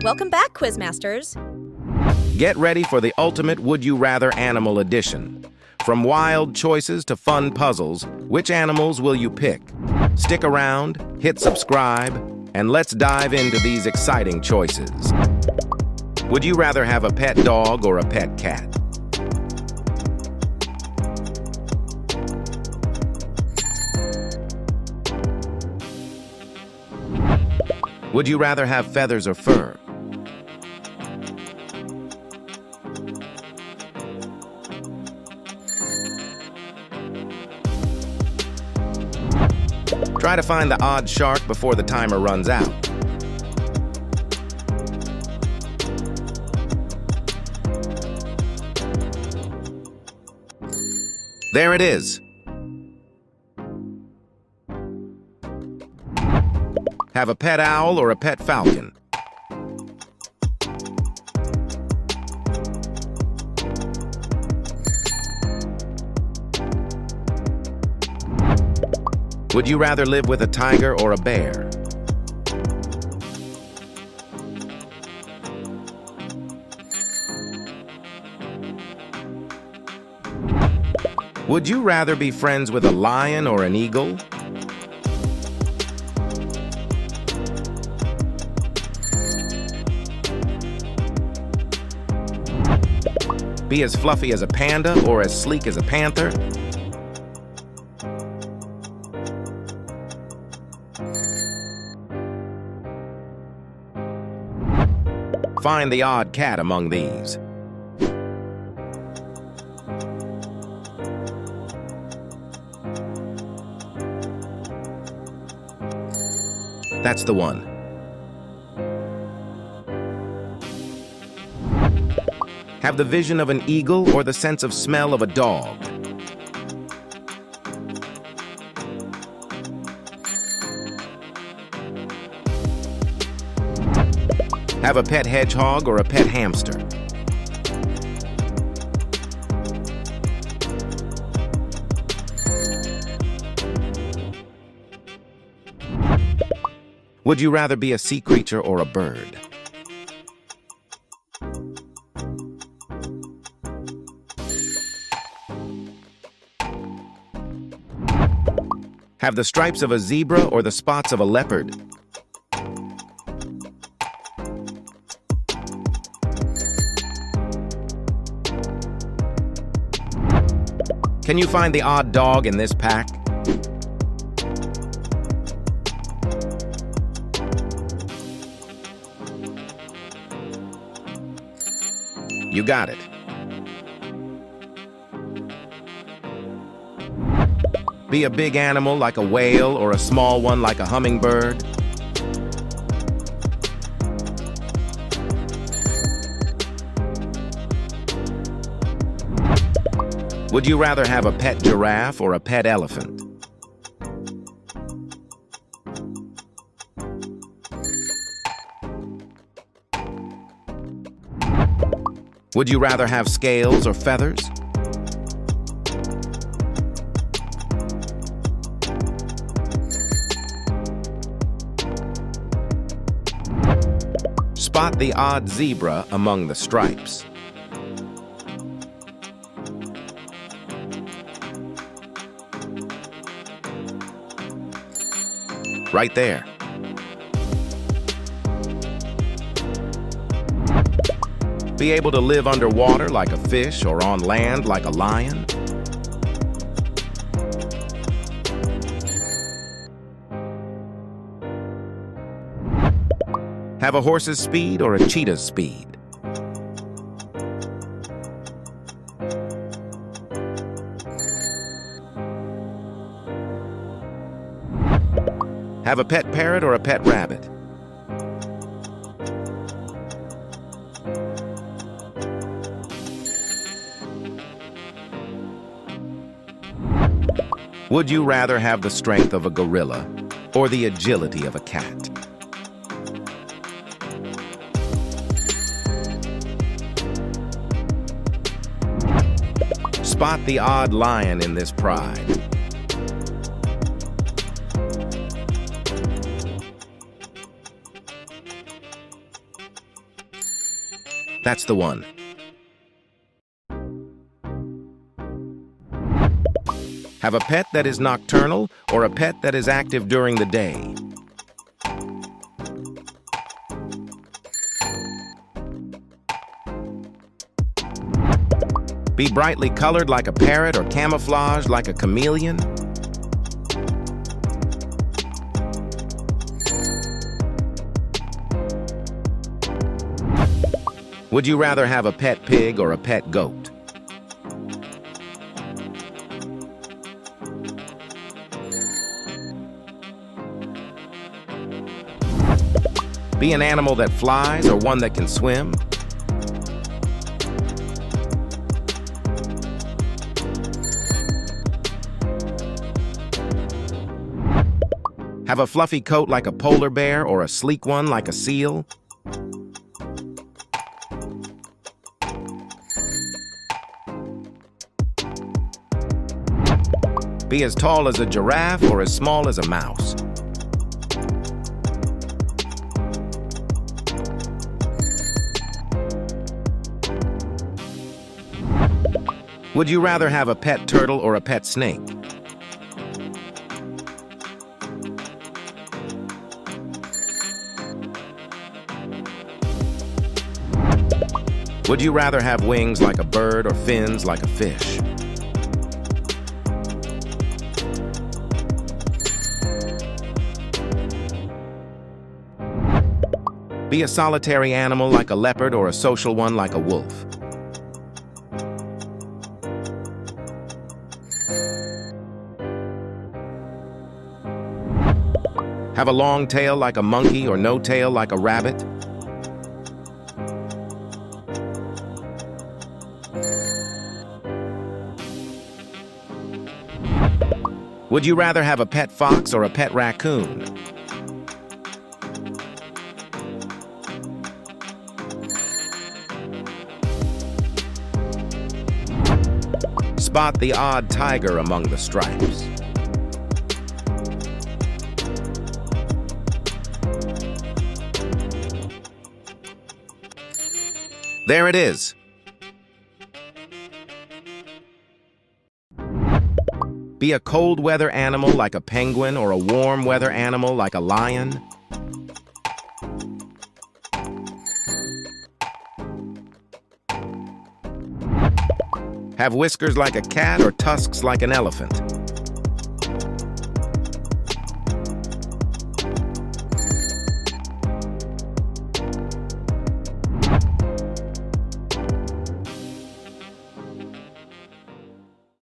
Welcome back, Quizmasters. Get ready for the ultimate Would You Rather Animal Edition. From wild choices to fun puzzles, which animals will you pick? Stick around, hit subscribe, and let's dive into these exciting choices. Would you rather have a pet dog or a pet cat? Would you rather have feathers or fur? Try to find the odd shark before the timer runs out. There it is. Have a pet owl or a pet falcon? Would you rather live with a tiger or a bear? Would you rather be friends with a lion or an eagle? Be as fluffy as a panda or as sleek as a panther? Find the odd cat among these. That's the one. Have the vision of an eagle or the sense of smell of a dog? Have a pet hedgehog or a pet hamster? Would you rather be a sea creature or a bird? Have the stripes of a zebra or the spots of a leopard? Can you find the odd dog in this pack? You got it. Be a big animal like a whale or a small one like a hummingbird? Would you rather have a pet giraffe or a pet elephant? Would you rather have scales or feathers? Spot the odd zebra among the stripes. Right there. Be able to live underwater like a fish or on land like a lion? Have a horse's speed or a cheetah's speed? Have a pet parrot or a pet rabbit? Would you rather have the strength of a gorilla or the agility of a cat? Spot the odd lion in this pride. That's the one. Have a pet that is nocturnal or a pet that is active during the day. Be brightly colored like a parrot or camouflaged like a chameleon. Would you rather have a pet pig or a pet goat? Be an animal that flies or one that can swim? Have a fluffy coat like a polar bear or a sleek one like a seal? Be as tall as a giraffe or as small as a mouse? Would you rather have a pet turtle or a pet snake? Would you rather have wings like a bird or fins like a fish? Be a solitary animal like a leopard or a social one like a wolf? Have a long tail like a monkey or no tail like a rabbit? Would you rather have a pet fox or a pet raccoon? Spot the odd tiger among the stripes. There it is. Be a cold weather animal like a penguin or a warm weather animal like a lion? Have whiskers like a cat or tusks like an elephant?